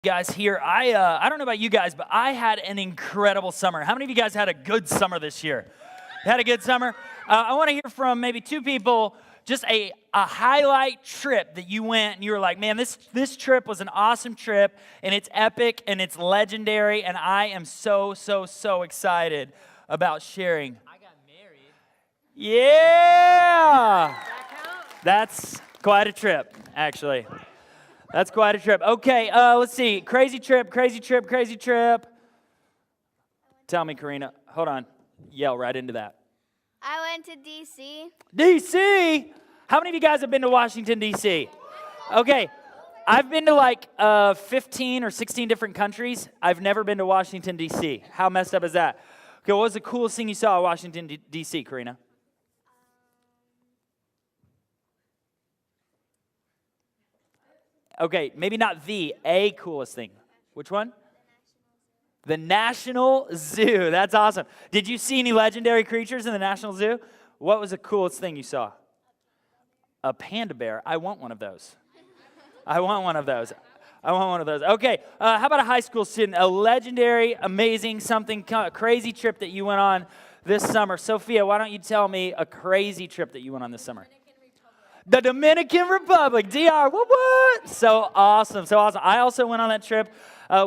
Guys here. I don't know about you guys, but I had an incredible summer. How many of you guys had a good summer this year? Had a good summer? I want to hear from maybe two people, just a highlight trip that you went and you were like, man, this trip was an awesome trip and it's epic and it's legendary and I am so excited about sharing. I got married. Yeah! Does that count? That's quite a trip, actually. That's quite a trip. Okay, let's see. Crazy trip. Tell me, Karina. Hold on. Yell right into that. I went to D.C. D.C.? How many of you guys have been to Washington, D.C.? Okay, I've been to like 15 or 16 different countries. I've never been to Washington, D.C. How messed up is that? Okay, what was the coolest thing you saw in Washington, D.C., Karina? Okay, maybe not a coolest thing. Which one? The National Zoo. That's awesome. Did you see any legendary creatures in the National Zoo? What was the coolest thing you saw? A panda bear. I want one of those. Okay, how about a high school student? A legendary, amazing, something crazy trip that you went on this summer. Sophia, why don't you tell me a crazy trip that you went on this summer? The Dominican Republic, DR, what? So awesome. I also went on that trip.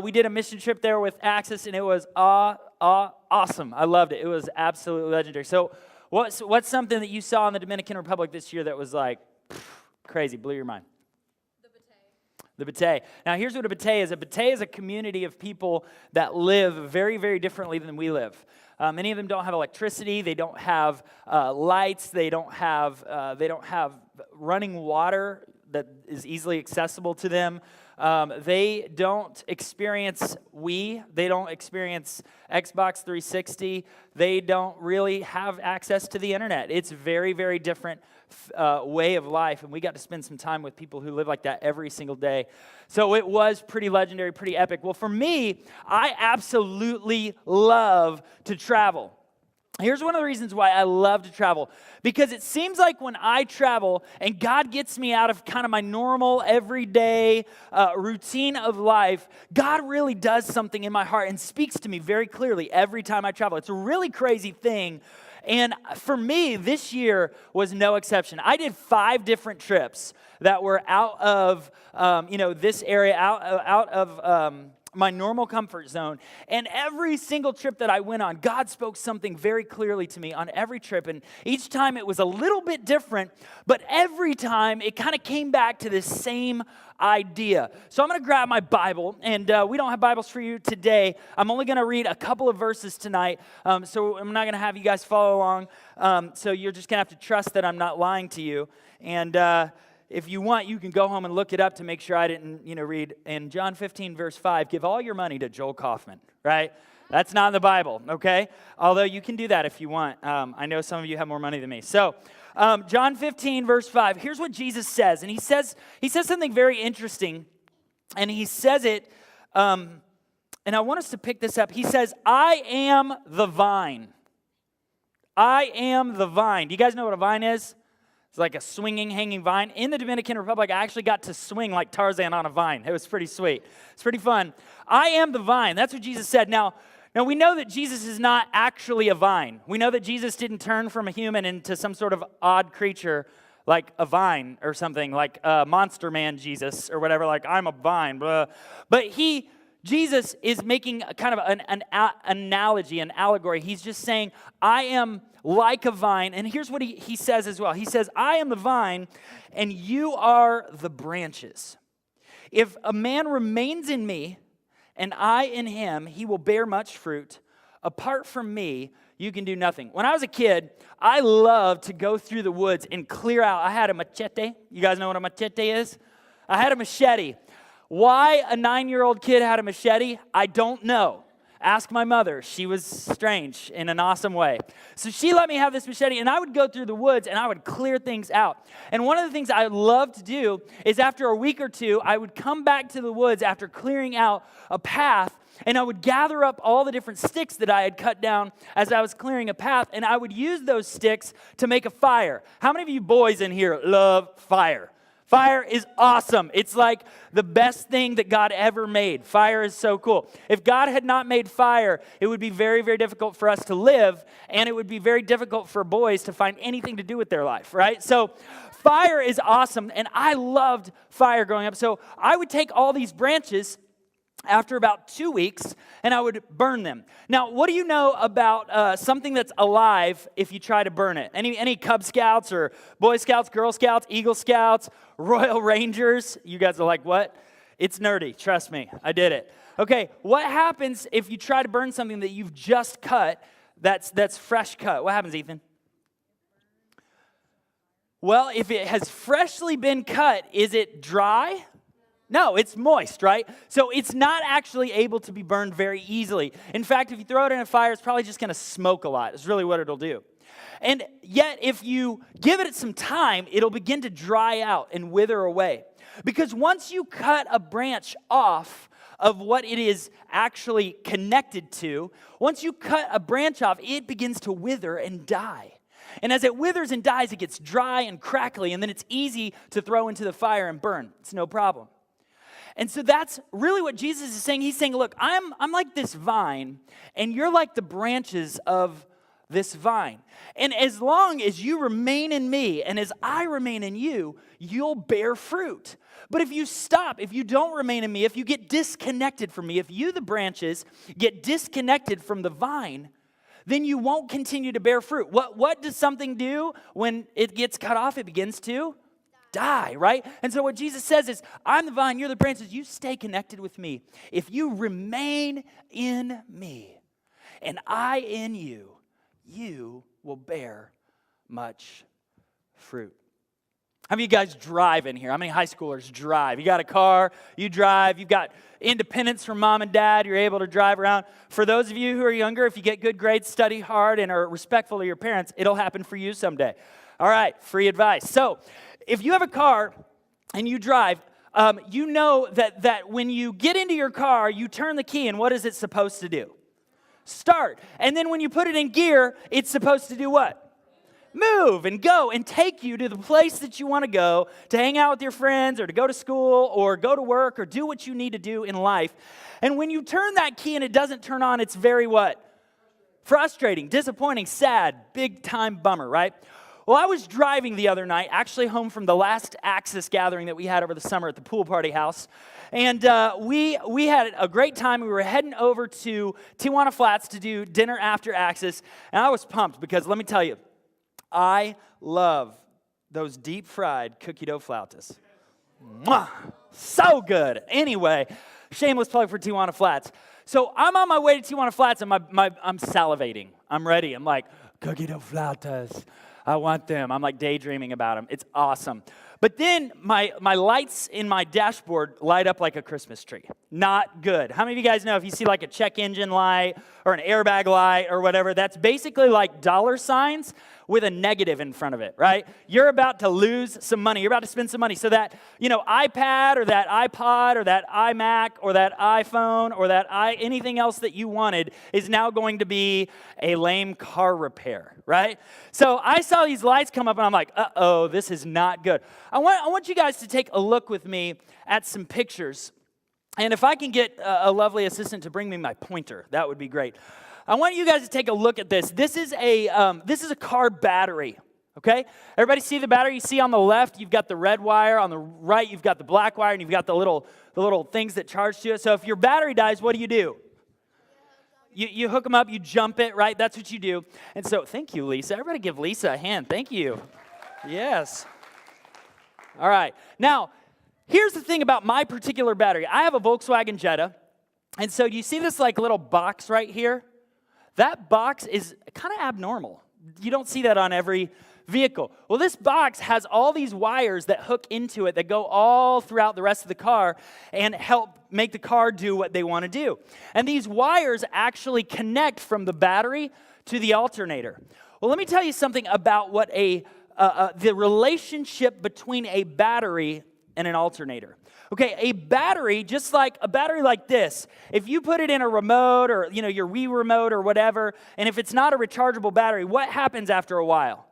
We did a mission trip there with Access, and it was awesome. I loved it. It was absolutely legendary. So what's something that you saw in the Dominican Republic this year that was like crazy, blew your mind? The Batey. Now, here's what a Batey is. A Batey is a community of people that live very, very differently than we live. Many of them don't have electricity. They don't have lights. They don't have running water that is easily accessible to them. They don't experience Wii. They don't experience Xbox 360. They don't really have access to the internet. It's very, very different way of life, and we got to spend some time with people who live like that every single day. So it was pretty legendary, pretty epic. Well, for me, I absolutely love to travel. Here's one of the reasons why I love to travel, because it seems like when I travel and God gets me out of kind of my normal, everyday routine of life, God really does something in my heart and speaks to me very clearly every time I travel. It's a really crazy thing. And for me, this year was no exception. I did 5 different trips that were out of, this area, out of my normal comfort zone. And every single trip that I went on, God spoke something very clearly to me on every trip. And each time it was a little bit different, but every time it kind of came back to this same idea. So I'm going to grab my Bible, and we don't have Bibles for you today. I'm only going to read a couple of verses tonight, so I'm not going to have you guys follow along. So you're just going to have to trust that I'm not lying to you. And if you want, you can go home and look it up to make sure I didn't, read. In John 15, verse 5, give all your money to Joel Coffman, right? That's not in the Bible, okay? Although you can do that if you want. I know some of you have more money than me. So John 15, verse 5, here's what Jesus says. And he says something very interesting. And he says it, and I want us to pick this up. He says, I am the vine. I am the vine. Do you guys know what a vine is? It's like a swinging, hanging vine. In the Dominican Republic, I actually got to swing like Tarzan on a vine. It was pretty sweet. It's pretty fun. I am the vine. That's what Jesus said. Now we know that Jesus is not actually a vine. We know that Jesus didn't turn from a human into some sort of odd creature like a vine or something, like Monster Man Jesus or whatever, like I'm a vine. Blah. But Jesus is making kind of an analogy, an allegory. He's just saying, I am like a vine. And here's what he says as well. He says, I am the vine, and you are the branches. If a man remains in me, and I in him, he will bear much fruit. Apart from me, you can do nothing. When I was a kid, I loved to go through the woods and clear out. I had a machete. You guys know what a machete is? I had a machete. Why a 9-year-old kid had a machete, I don't know. Ask my mother. She was strange in an awesome way. So she let me have this machete, and I would go through the woods, and I would clear things out. And one of the things I love to do is after a week or two, I would come back to the woods after clearing out a path, and I would gather up all the different sticks that I had cut down as I was clearing a path, and I would use those sticks to make a fire. How many of you boys in here love fire? Fire is awesome. It's like the best thing that God ever made. Fire is so cool. If God had not made fire, it would be very, very difficult for us to live, and it would be very difficult for boys to find anything to do with their life, right? So fire is awesome, and I loved fire growing up. So I would take all these branches after about 2 weeks, and I would burn them. Now, what do you know about something that's alive if you try to burn it? Any Cub Scouts or Boy Scouts, Girl Scouts, Eagle Scouts, Royal Rangers? You guys are like, what? It's nerdy, trust me, I did it. Okay, what happens if you try to burn something that you've just cut that's fresh cut? What happens, Ethan? Well, if it has freshly been cut, is it dry? No, it's moist, right? So it's not actually able to be burned very easily. In fact, if you throw it in a fire, it's probably just going to smoke a lot. It's really what it'll do. And yet, if you give it some time, it'll begin to dry out and wither away. Because once you cut a branch off of what it is actually connected to, once you cut a branch off, it begins to wither and die. And as it withers and dies, it gets dry and crackly, and then it's easy to throw into the fire and burn. It's no problem. And so that's really what Jesus is saying. He's saying, look, I'm like this vine, and you're like the branches of this vine. And as long as you remain in me, and as I remain in you, you'll bear fruit. But if you stop, if you don't remain in me, if you get disconnected from me, if you, the branches, get disconnected from the vine, then you won't continue to bear fruit. What does something do when it gets cut off? It begins to die, right? And so what Jesus says is, I'm the vine, you're the branches, you stay connected with me. If you remain in me and I in you, you will bear much fruit. How many of you guys drive in here? How many high schoolers drive? You got a car, you drive, you've got independence from mom and dad, you're able to drive around. For those of you who are younger, if you get good grades, study hard, and are respectful of your parents, it'll happen for you someday. All right, free advice. So, if you have a car and you drive, you know that when you get into your car, you turn the key, and what is it supposed to do? Start. And then when you put it in gear, it's supposed to do what? Move and go and take you to the place that you want to go, to hang out with your friends or to go to school or go to work or do what you need to do in life. And when you turn that key and it doesn't turn on, it's very what? Frustrating, disappointing, sad, big time bummer, right? Well, I was driving the other night, actually home from the last Axis gathering that we had over the summer at the pool party house. And we had a great time. We were heading over to Tijuana Flats to do dinner after Axis. And I was pumped because, let me tell you, I love those deep fried cookie dough flautas. Mwah! So good. Anyway, shameless plug for Tijuana Flats. So I'm on my way to Tijuana Flats, and I'm salivating. I'm ready. I'm like, cookie dough flautas. I want them. I'm like daydreaming about them. It's awesome. But then my lights in my dashboard light up like a Christmas tree. Not good. How many of you guys know if you see like a check engine light or an airbag light or whatever, that's basically like dollar signs with a negative in front of it, right? You're about to lose some money. You're about to spend some money. So that, iPad or that iPod or that iMac or that iPhone or that anything else that you wanted is now going to be a lame car repair, right? So I saw these lights come up and I'm like, uh-oh, this is not good. I want you guys to take a look with me at some pictures. And if I can get a lovely assistant to bring me my pointer, that would be great. I want you guys to take a look at this. This is a car battery, okay? Everybody see the battery? You see on the left, you've got the red wire. On the right, you've got the black wire, and you've got the little things that charge to it. So if your battery dies, what do? You hook them up, you jump it, right? That's what you do. And so, thank you, Lisa. Everybody give Lisa a hand. Thank you. Yes. All right. Now, here's the thing about my particular battery. I have a Volkswagen Jetta. And so you see this like little box right here? That box is kind of abnormal. You don't see that on every vehicle. Well, this box has all these wires that hook into it that go all throughout the rest of the car and help make the car do what they want to do. And these wires actually connect from the battery to the alternator. Well, let me tell you something about what the relationship between a battery and an alternator. Okay, a battery, just like a battery like this, if you put it in a remote or, your Wii remote or whatever, and if it's not a rechargeable battery, what happens after a while?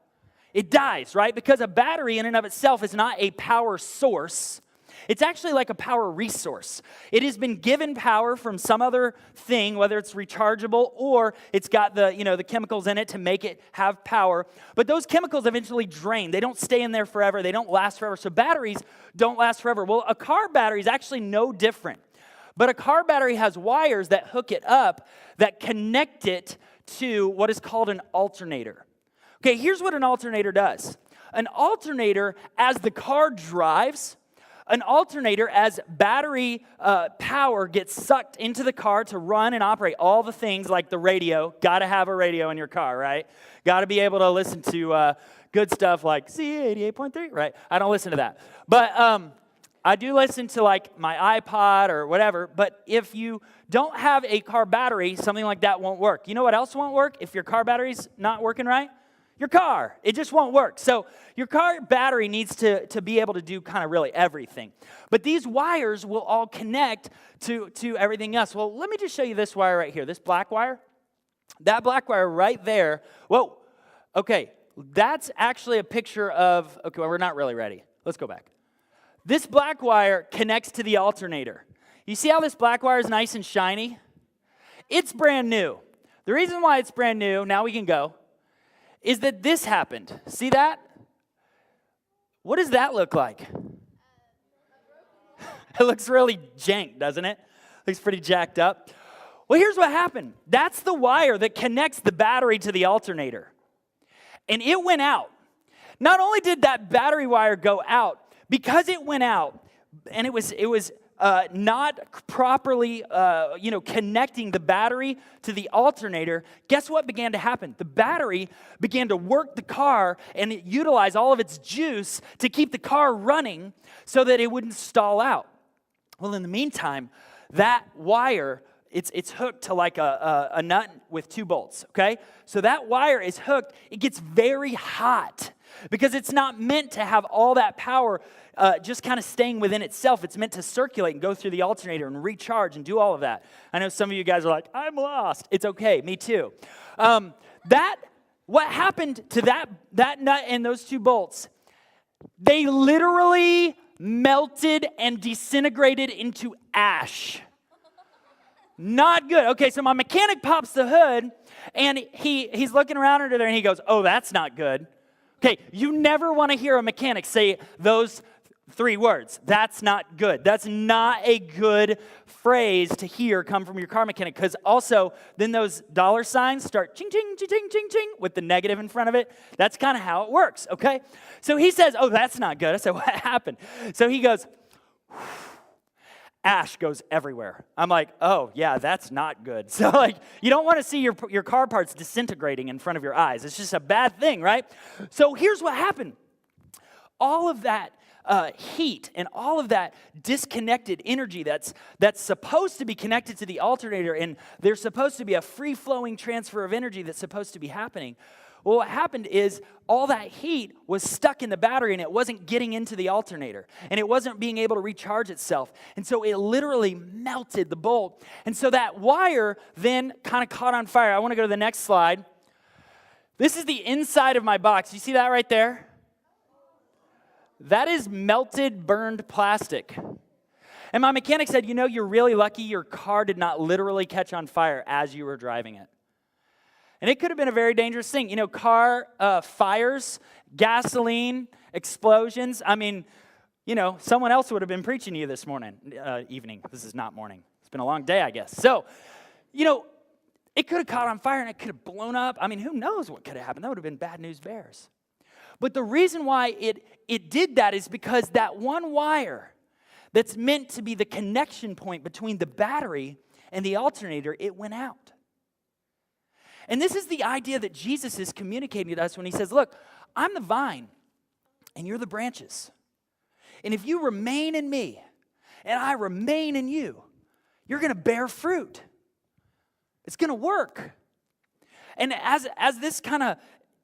It dies, right? Because a battery in and of itself is not a power source. It's actually like a power resource. It has been given power from some other thing, whether it's rechargeable or it's got the chemicals in it to make it have power. But those chemicals eventually drain. They don't stay in there forever. They don't last forever. So batteries don't last forever. Well, a car battery is actually no different. But a car battery has wires that hook it up that connect it to what is called an alternator. Okay, here's what an alternator does. An alternator, as the car drives, an alternator, as battery power gets sucked into the car to run and operate all the things like the radio. Got to have a radio in your car, right? Got to be able to listen to good stuff like C88.3, right? I don't listen to that. But I do listen to like my iPod or whatever. But if you don't have a car battery, something like that won't work. You know what else won't work if your car battery's not working right? Your car. It just won't work. So your car battery needs to be able to do kind of really everything. But these wires will all connect to everything else. Well, let me just show you this wire right here, this black wire. That black wire right there. Whoa. Okay, that's actually a picture of, okay, well, we're not really ready. Let's go back. This black wire connects to the alternator. You see how this black wire is nice and shiny? It's brand new. The reason why it's brand new, now we can go, is that this happened. See that? What does that look like? It looks really jank, doesn't it? Looks pretty jacked up. Well, here's what happened. That's the wire that connects the battery to the alternator. And it went out. Not only did that battery wire go out, because it went out, and it was not properly, connecting the battery to the alternator, guess what began to happen? The battery began to work the car and utilize all of its juice to keep the car running so that it wouldn't stall out. Well, in the meantime, that wire, it's hooked to like a nut with 2 bolts, okay? So that wire is hooked. It gets very hot because it's not meant to have all that power just kind of staying within itself. It's meant to circulate and go through the alternator and recharge and do all of that. I know some of you guys are like, I'm lost. It's okay, me too. What happened to that nut and those 2 bolts? They literally melted and disintegrated into ash. Not good. Okay, so my mechanic pops the hood, and he's looking around under there, and he goes, oh, that's not good. Okay, you never want to hear a mechanic say those 3 words. That's not good. That's not a good phrase to hear come from your car mechanic, because also then those dollar signs start ching, ching, ching, ching, ching, ching with the negative in front of it. That's kind of how it works, okay? So he says, oh, that's not good. I said, what happened? So he goes, ash goes everywhere. I'm like, oh, yeah, that's not good. So, like, you don't want to see your car parts disintegrating in front of your eyes. It's just a bad thing, right? So here's what happened. All of that heat and all of that disconnected energy that's supposed to be connected to the alternator, and there's supposed to be a free-flowing transfer of energy that's supposed to be happening. Well, what happened is all that heat was stuck in the battery, and it wasn't getting into the alternator, and it wasn't being able to recharge itself. And so it literally melted the bolt. And so that wire then kind of caught on fire. I want to go to the next slide. This is the inside of my box. You see that right there? That is melted, burned plastic. And my mechanic said, you know, you're really lucky your car did not literally catch on fire as you were driving it. And it could have been a very dangerous thing. You know, car fires, gasoline, explosions. I mean, you know, someone else would have been preaching to you this evening. This is not morning. It's been a long day, I guess. So, you know, it could have caught on fire and it could have blown up. I mean, who knows what could have happened? That would have been bad news bears. But the reason why it did that is because that one wire that's meant to be the connection point between the battery and the alternator, it went out. And this is the idea that Jesus is communicating to us when he says, look, I'm the vine and you're the branches. And if you remain in me and I remain in you, you're going to bear fruit. It's going to work. And as this kind of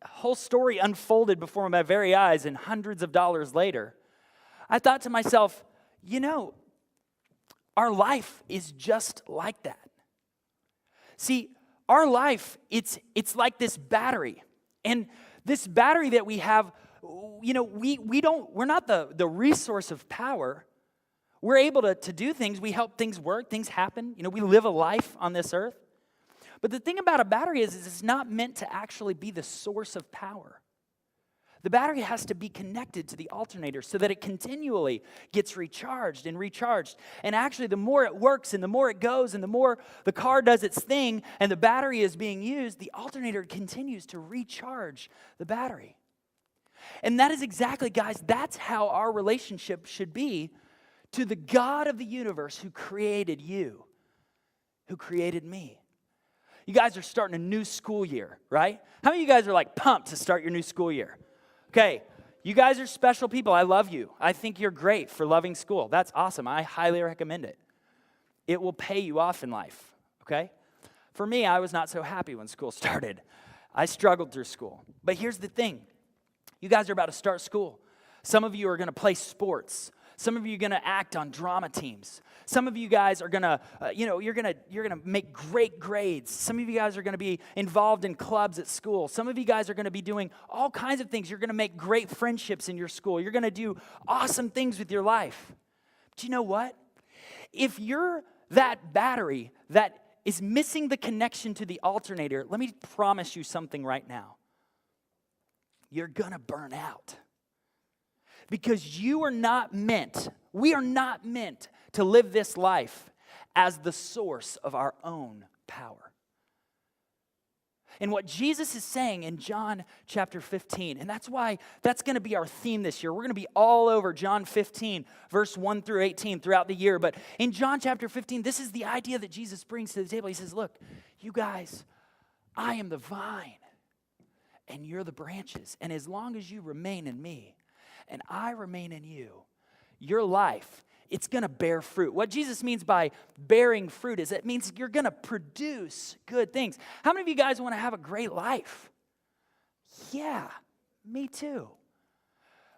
whole story unfolded before my very eyes and hundreds of dollars later, I thought to myself, you know, our life is just like that. See, our life, it's like this battery. And This battery that we have, we're not the resource of power. We're able to do things. We help things work, things happen. We live a life on this earth. But the thing about a battery is it's not meant to actually be the source of power. The battery has to be connected to the alternator so that it continually gets recharged and recharged. And actually, the more it works and the more it goes and the more the car does its thing and the battery is being used, the alternator continues to recharge the battery. And that is exactly, guys, that's how our relationship should be to the God of the universe who created you, who created me. You guys are starting a new school year, right? How many of you guys are like pumped to start your new school year? Okay, you guys are special people. I love you. I think you're great for loving school. That's awesome. I highly recommend it. It will pay you off in life, okay? For me, I was not so happy when school started. I struggled through school. But here's the thing. You guys are about to start school. Some of you are going to play sports. Some of you are going to act on drama teams. Some of you guys are going to, you're going to make great grades. Some of you guys are going to be involved in clubs at school. Some of you guys are going to be doing all kinds of things. You're going to make great friendships in your school. You're going to do awesome things with your life. But you know what? If you're that battery that is missing the connection to the alternator, let me promise you something right now. You're going to burn out. Because we are not meant to live this life as the source of our own power. And what Jesus is saying in John chapter 15, and that's why that's going to be our theme this year. We're going to be all over John 15, verse 1 through 18 throughout the year. But in John chapter 15, this is the idea that Jesus brings to the table. He says, look, you guys, I am the vine, and you're the branches. And as long as you remain in me, and I remain in you, your life, it's going to bear fruit. What Jesus means by bearing fruit is it means you're going to produce good things. How many of you guys want to have a great life? Yeah, me too.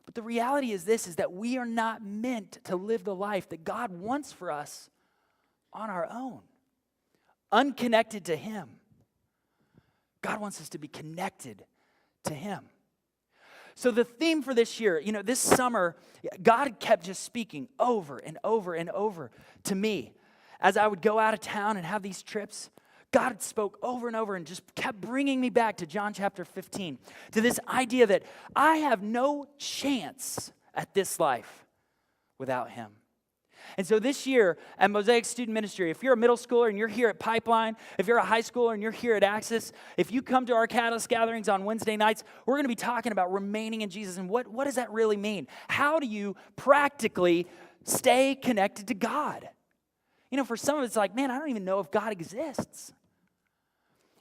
But the reality is this, is that we are not meant to live the life that God wants for us on our own, unconnected to Him. God wants us to be connected to Him. So the theme for this year, this summer, God kept just speaking over and over and over to me. As I would go out of town and have these trips, God spoke over and over and just kept bringing me back to John chapter 15, to this idea that I have no chance at this life without Him. And so this year at Mosaic Student Ministry, if you're a middle schooler and you're here at Pipeline, if you're a high schooler and you're here at Access, if you come to our Catalyst gatherings on Wednesday nights, we're going to be talking about remaining in Jesus. And what does that really mean? How do you practically stay connected to God? For some of it's like, man, I don't even know if God exists.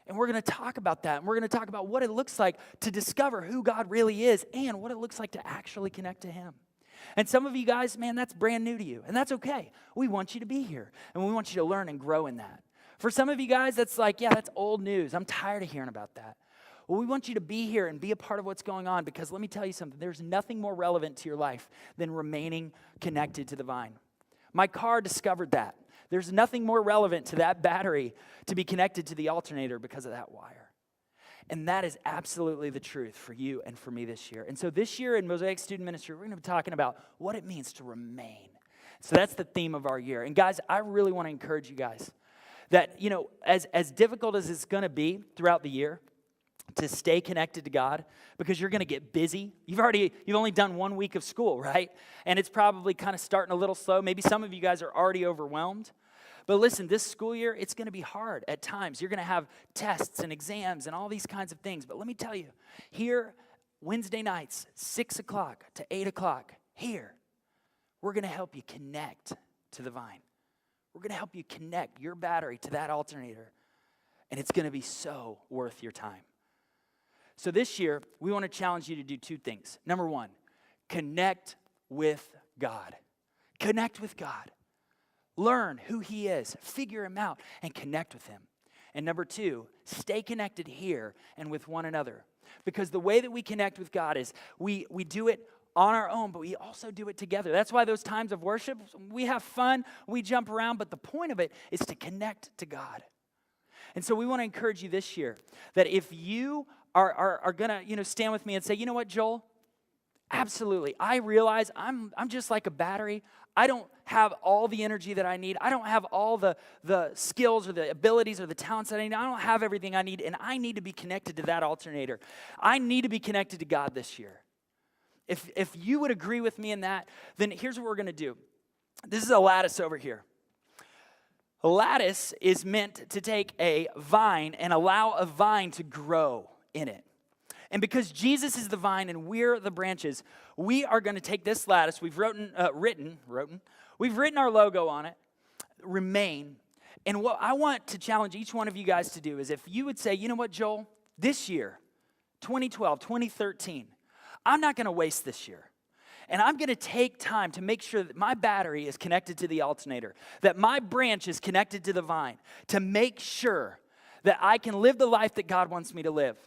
And we're going to talk about that. And we're going to talk about what it looks like to discover who God really is and what it looks like to actually connect to Him. And some of you guys, man, that's brand new to you. And that's okay. We want you to be here. And we want you to learn and grow in that. For some of you guys, that's like, yeah, that's old news. I'm tired of hearing about that. Well, we want you to be here and be a part of what's going on, because let me tell you something. There's nothing more relevant to your life than remaining connected to the vine. My car discovered that. There's nothing more relevant to that battery to be connected to the alternator because of that wire. And that is absolutely the truth for you and for me this year. And so this year in Mosaic Student Ministry, we're going to be talking about what it means to remain. So that's the theme of our year. And guys, I really want to encourage you guys that, as difficult as it's going to be throughout the year to stay connected to God, because you're going to get busy. You've only done 1 week of school, right? And it's probably kind of starting a little slow. Maybe some of you guys are already overwhelmed. But listen, this school year, it's going to be hard at times. You're going to have tests and exams and all these kinds of things. But let me tell you, here, Wednesday nights, 6 o'clock to 8 o'clock, here, we're going to help you connect to the vine. We're going to help you connect your battery to that alternator. And it's going to be so worth your time. So this year, we want to challenge you to do 2 things. Number 1, connect with God. Connect with God. Learn who He is, figure Him out, and connect with Him. And number 2, stay connected here and with one another. Because the way that we connect with God is we do it on our own, but we also do it together. That's why those times of worship, we have fun, we jump around, but the point of it is to connect to God. And so we want to encourage you this year that if you are going to, stand with me and say, you know what, Joel? Absolutely. I realize I'm just like a battery. I don't have all the energy that I need. I don't have all the skills or the abilities or the talents that I need. I don't have everything I need, and I need to be connected to that alternator. I need to be connected to God this year. If you would agree with me in that, then here's what we're going to do. This is a lattice over here. A lattice is meant to take a vine and allow a vine to grow in it. And because Jesus is the vine and we're the branches, we are going to take this lattice. We've written our logo on it, remain. And what I want to challenge each one of you guys to do is if you would say, you know what, Joel, this year, 2012, 2013, I'm not going to waste this year. And I'm going to take time to make sure that my battery is connected to the alternator, that my branch is connected to the vine, to make sure that I can live the life that God wants me to live.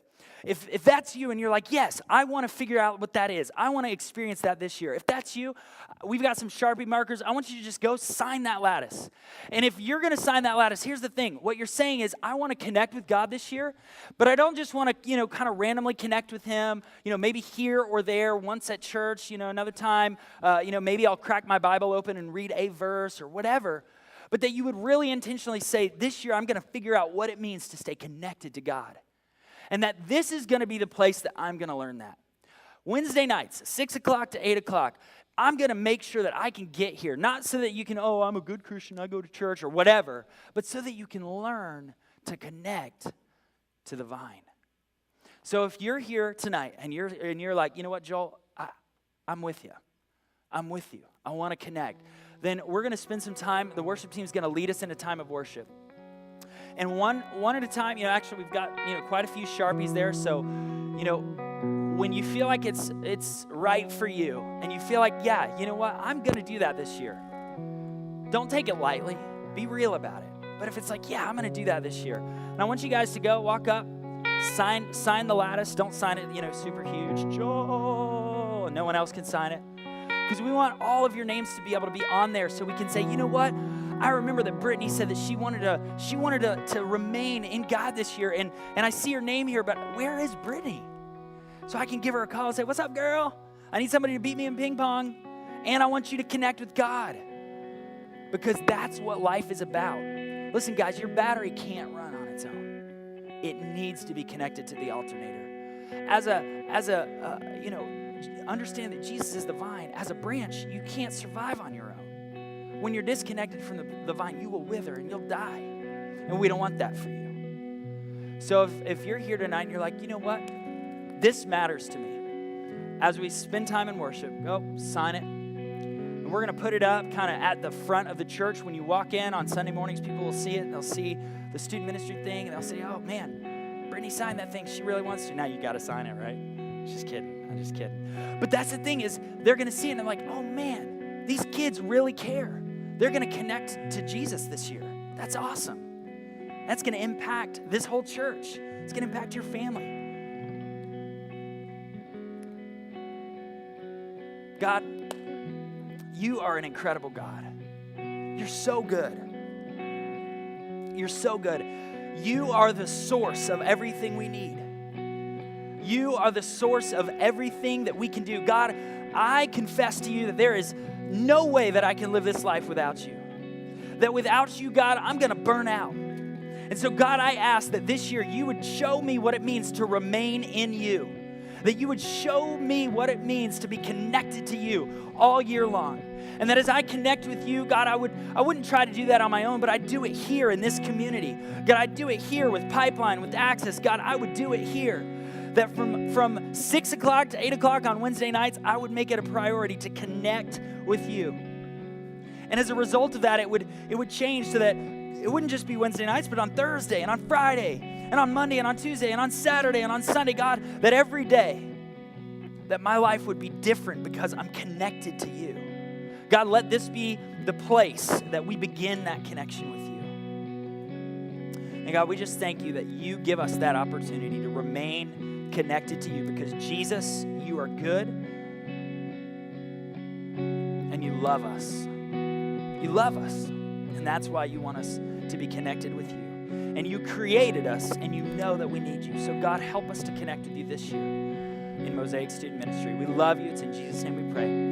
If that's you and you're like, yes, I want to figure out what that is. I want to experience that this year. If that's you, we've got some Sharpie markers. I want you to just go sign that lattice. And if you're going to sign that lattice, here's the thing. What you're saying is, I want to connect with God this year, but I don't just want to, kind of randomly connect with him, maybe here or there, once at church, another time, maybe I'll crack my Bible open and read a verse or whatever. But that you would really intentionally say, this year I'm going to figure out what it means to stay connected to God. And that this is going to be the place that I'm going to learn that. Wednesday nights, 6 o'clock to 8 o'clock, I'm going to make sure that I can get here. Not so that you can, I'm a good Christian, I go to church or whatever, but so that you can learn to connect to the vine. So if you're here tonight and you're like, you know what, Joel, I'm with you. I'm with you. I want to connect. Then we're going to spend some time. The worship team is going to lead us in a time of worship. And one at a time, actually we've got, quite a few Sharpies there. So, when you feel like it's right for you and you feel like, yeah, you know what, I'm going to do that this year. Don't take it lightly. Be real about it. But if it's like, yeah, I'm going to do that this year. And I want you guys to go, walk up, sign the lattice. Don't sign it, super huge. Joe, and no one else can sign it. Because we want all of your names to be able to be on there so we can say, you know what? I remember that Brittany said that she wanted to remain in God this year, and I see her name here, but where is Brittany? So I can give her a call and say, what's up, girl? I need somebody to beat me in ping pong, and I want you to connect with God, because that's what life is about. Listen, guys, your battery can't run on its own. It needs to be connected to the alternator. Understand that Jesus is the vine. As a branch, you can't survive on your own. When you're disconnected from the vine, you will wither and you'll die. And we don't want that for you. So if you're here tonight and you're like, you know what? This matters to me. As we spend time in worship, go sign it. And we're going to put it up kind of at the front of the church. When you walk in on Sunday mornings, people will see it. And they'll see the student ministry thing. And they'll say, oh, man, Brittany signed that thing. She really wants to. Now you got to sign it, right? Just kidding. I'm just kidding. But that's the thing is they're going to see it and they're like, oh, man, these kids really care. They're going to connect to Jesus this year. That's awesome. That's going to impact this whole church. It's going to impact your family. God, you are an incredible God. You're so good. You're so good. You are the source of everything we need. You are the source of everything that we can do. God, I confess to you that there is no way that I can live this life without you. That without you, God, I'm going to burn out. And so, God, I ask that this year you would show me what it means to remain in you. That you would show me what it means to be connected to you all year long. And that as I connect with you, God, I wouldn't try to do that on my own, but I'd do it here in this community. God, I'd do it here with Pipeline, with Access. God, I would do it here. That from 6 o'clock to 8 o'clock on Wednesday nights, I would make it a priority to connect with you. And as a result of that, it would change so that it wouldn't just be Wednesday nights, but on Thursday and on Friday and on Monday and on Tuesday and on Saturday and on Sunday, God, that every day that my life would be different because I'm connected to you. God, let this be the place that we begin that connection with you. And God, we just thank you that you give us that opportunity to remain connected to you because Jesus, you are good and you love us. You love us. And that's why you want us to be connected with you. And you created us, and you know that we need you. So God, help us to connect with you this year in Mosaic Student Ministry. We love you. It's in Jesus' name we pray.